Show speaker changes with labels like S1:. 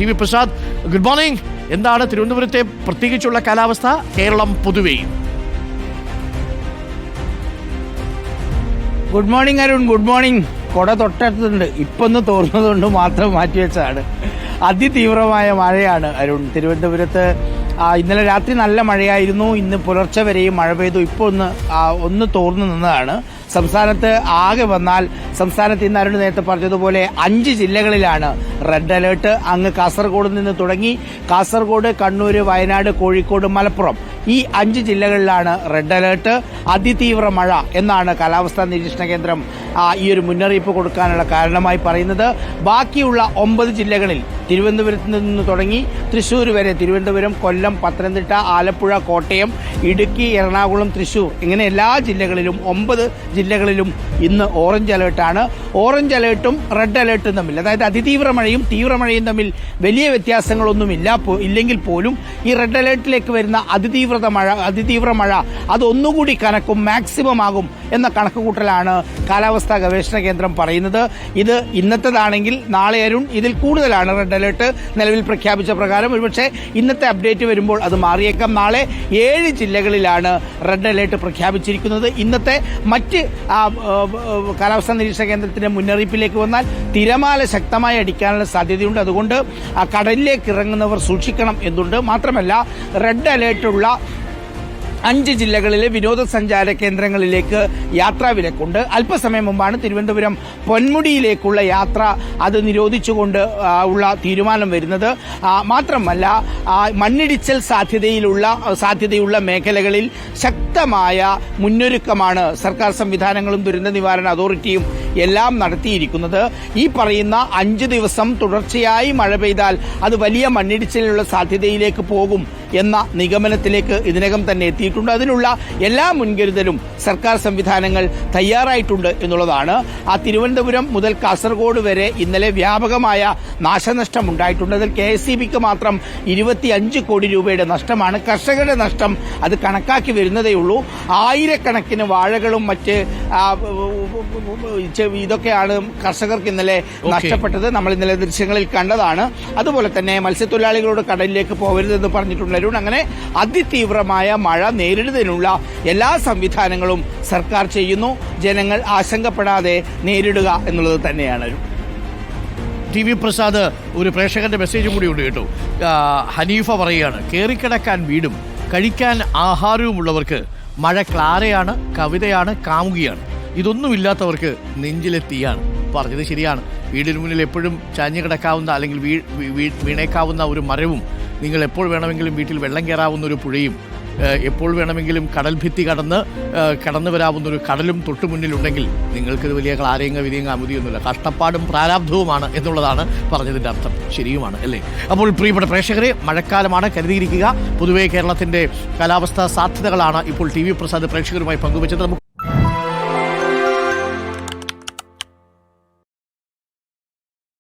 S1: T V Prasad, good morning. എന്താണ് തിരുവനന്തപുരത്തെ പ്രത്യേകിച്ചുള്ള കാലാവസ്ഥ, കേരളം പൊതുവേ?
S2: Good morning Arun, good morning. കുട തൊട്ടടുത്തുണ്ട്, ഇപ്പൊ ഒന്ന് തോർന്നതുകൊണ്ട് മാത്രം മാറ്റിവെച്ചതാണ്. അതിതീവ്രമായ മഴയാണ് അരുൺ തിരുവനന്തപുരത്ത്. ഇന്നലെ രാത്രി നല്ല മഴയായിരുന്നു, ഇന്ന് പുലർച്ചെ വരെയും മഴ പെയ്തു. ഇപ്പോൾ ഒന്ന് തോർന്നു നിന്നതാണ്. സംസ്ഥാനത്ത് ആകെ വന്നാൽ സംസ്ഥാനത്ത് ഇന്ന് അരുൺ നേരത്തെ പറഞ്ഞതുപോലെ 5 ജില്ലകളിലാണ് റെഡ് അലേർട്ട്. അങ്ങ് കാസർഗോഡ് നിന്ന് തുടങ്ങി കാസർഗോഡ്, കണ്ണൂർ, വയനാട്, കോഴിക്കോട്, മലപ്പുറം ഈ 5 ജില്ലകളിലാണ് റെഡ് അലേർട്ട്. അതിതീവ്ര മഴ എന്നാണ് കാലാവസ്ഥാ നിരീക്ഷണ കേന്ദ്രം ഈ ഒരു മുന്നറിയിപ്പ് കൊടുക്കാനുള്ള കാരണമായി പറയുന്നത്. ബാക്കിയുള്ള 9 ജില്ലകളിൽ തിരുവനന്തപുരത്ത് നിന്ന് തുടങ്ങി തൃശ്ശൂർ വരെ, തിരുവനന്തപുരം, കൊല്ലം, പത്തനംതിട്ട, ആലപ്പുഴ, കോട്ടയം, ഇടുക്കി, എറണാകുളം, തൃശ്ശൂർ ഇങ്ങനെ എല്ലാ ജില്ലകളിലും 9 ജില്ലകളിലും ഇന്ന് ഓറഞ്ച് അലേർട്ടാണ്. ഓറഞ്ച് അലേർട്ടും റെഡ് അലേർട്ടും തമ്മിൽ, അതായത് അതിതീവ്ര മഴയും തീവ്രമഴയും തമ്മിൽ വലിയ ഇല്ലെങ്കിൽ പോലും ഈ റെഡ് അലേർട്ടിലേക്ക് വരുന്ന അതിതീവ്ര മഴ അതൊന്നുകൂടി കനക്കും, മാക്സിമം ആകും എന്ന കണക്കുകൂട്ടലാണ് കാലാവസ്ഥാ ഗവേഷണ കേന്ദ്രം പറയുന്നത്. ഇത് ഇന്നത്തേതാണെങ്കിൽ നാളെ അരുൺ ഇതിൽ കൂടുതലാണ് റെഡ് അലേർട്ട് നിലവിൽ പ്രഖ്യാപിച്ച പ്രകാരം. ഒരുപക്ഷെ ഇന്നത്തെ അപ്ഡേറ്റ് വരുമ്പോൾ അത് മാറിയേക്കാം. നാളെ 7 ജില്ലകളിലാണ് റെഡ് അലേർട്ട് പ്രഖ്യാപിച്ചിരിക്കുന്നത്. ഇന്നത്തെ മറ്റ് കാലാവസ്ഥാ നിരീക്ഷണ കേന്ദ്രത്തിന്റെ മുന്നറിയിപ്പിലേക്ക് വന്നാൽ തിരമാല ശക്തമായി അടിക്കാനുള്ള സാധ്യതയുണ്ട്. അതുകൊണ്ട് കടലിലേക്ക് ഇറങ്ങുന്നവർ സൂക്ഷിക്കണം എന്നുണ്ട്. മാത്രമല്ല റെഡ് അലേർട്ടുള്ള 5 ജില്ലകളിലെ വിനോദസഞ്ചാര കേന്ദ്രങ്ങളിലേക്ക് യാത്രാ വിലക്കുണ്ട്. അല്പസമയം മുമ്പാണ് തിരുവനന്തപുരം പൊന്മുടിയിലേക്കുള്ള യാത്ര അത് നിരോധിച്ചുകൊണ്ട് ഉള്ള തീരുമാനം വരുന്നത്. മാത്രമല്ല മണ്ണിടിച്ചൽ സാധ്യതയുള്ള മേഖലകളിൽ ശക്തമായ മുന്നൊരുക്കമാണ് സർക്കാർ സംവിധാനങ്ങളും ദുരന്ത നിവാരണ അതോറിറ്റിയും എല്ലാം നടത്തിയിരിക്കുന്നത്. ഈ പറയുന്ന 5 ദിവസം തുടർച്ചയായി മഴ പെയ്താൽ അത് വലിയ മണ്ണിടിച്ചിലുള്ള സാധ്യതയിലേക്ക് പോകും എന്ന നിഗമനത്തിലേക്ക് ഇതിനകം തന്നെ എത്തിയിട്ടുണ്ട്. അതിനുള്ള എല്ലാ മുൻകരുതലും സർക്കാർ സംവിധാനങ്ങൾ തയ്യാറായിട്ടുണ്ട് എന്നുള്ളതാണ്. തിരുവനന്തപുരം മുതൽ കാസർഗോഡ് വരെ ഇന്നലെ വ്യാപകമായ നാശനഷ്ടം ഉണ്ടായിട്ടുണ്ട്. അതിൽ KSEBക്ക് മാത്രം 25 കോടി രൂപയുടെ നഷ്ടമാണ്. കർഷകരുടെ നഷ്ടം അത് കണക്കാക്കി വരുന്നതേ ഉള്ളൂ. ആയിരക്കണക്കിന് വാഴകളും മറ്റ് ഇതൊക്കെയാണ് കർഷകർക്ക് ഇന്നലെ നഷ്ടപ്പെട്ടത്. നമ്മൾ ഇന്നലെ ദൃശ്യങ്ങളിൽ കണ്ടതാണ്. അതുപോലെ തന്നെ മത്സ്യത്തൊഴിലാളികളോട് കടലിലേക്ക് പോകരുതെന്ന് പറഞ്ഞിട്ടുണ്ട്. അങ്ങനെ അതിതീവ്രമായ മഴ നേരിടുന്നതിനുള്ള എല്ലാ സംവിധാനങ്ങളും സർക്കാർ ചെയ്യുന്നു. ജനങ്ങൾ ആശങ്കപ്പെടാതെ നേരിടുക എന്നുള്ളത് തന്നെയാണ്.
S1: ടി വി പ്രസാദ്, ഒരു പ്രേക്ഷകന്റെ മെസ്സേജും കൂടി ഉണ്ട് കേട്ടോ. ഹനീഫ പറയുകയാണ്, കേറിക്കിടക്കാൻ വീടും കഴിക്കാൻ ആഹാരവുമുള്ളവർക്ക് മഴ ക്ലാരയാണ്, കവിതയാണ്, കാമുകിയാണ്. ഇതൊന്നുമില്ലാത്തവർക്ക് നെഞ്ചിലെ തീയാണ്. പറഞ്ഞത് ശരിയാണ്. വീടിന് മുന്നിൽ എപ്പോഴും ചാഞ്ഞു കിടക്കാവുന്ന അല്ലെങ്കിൽ വീണേക്കാവുന്ന ഒരു മരവും, നിങ്ങൾ എപ്പോൾ വേണമെങ്കിലും വീട്ടിൽ വെള്ളം കയറാവുന്ന ഒരു പുഴയും, എപ്പോൾ വേണമെങ്കിലും കടൽ ഭിത്തി കടന്നു വരാവുന്ന ഒരു കടലും തൊട്ടു മുന്നിലുണ്ടെങ്കിൽ നിങ്ങൾക്കിത് വലിയ ക്ലാരയും കവിതയും കാമുതിയൊന്നുമില്ല. കഷ്ടപ്പാടും പ്രാരാബ്ധവുമാണ് എന്നുള്ളതാണ് പറഞ്ഞതിൻ്റെ അർത്ഥം. ശരിയുമാണ് അല്ലേ? അപ്പോൾ പ്രിയപ്പെട്ട പ്രേക്ഷകരെ, മഴക്കാലമാണ്, കരുതിയിരിക്കുക. പൊതുവേ കേരളത്തിൻ്റെ കാലാവസ്ഥാ സാധ്യതകളാണ് ഇപ്പോൾ ടി വി പ്രസാദ് പ്രേക്ഷകരുമായി പങ്കുവച്ചത്.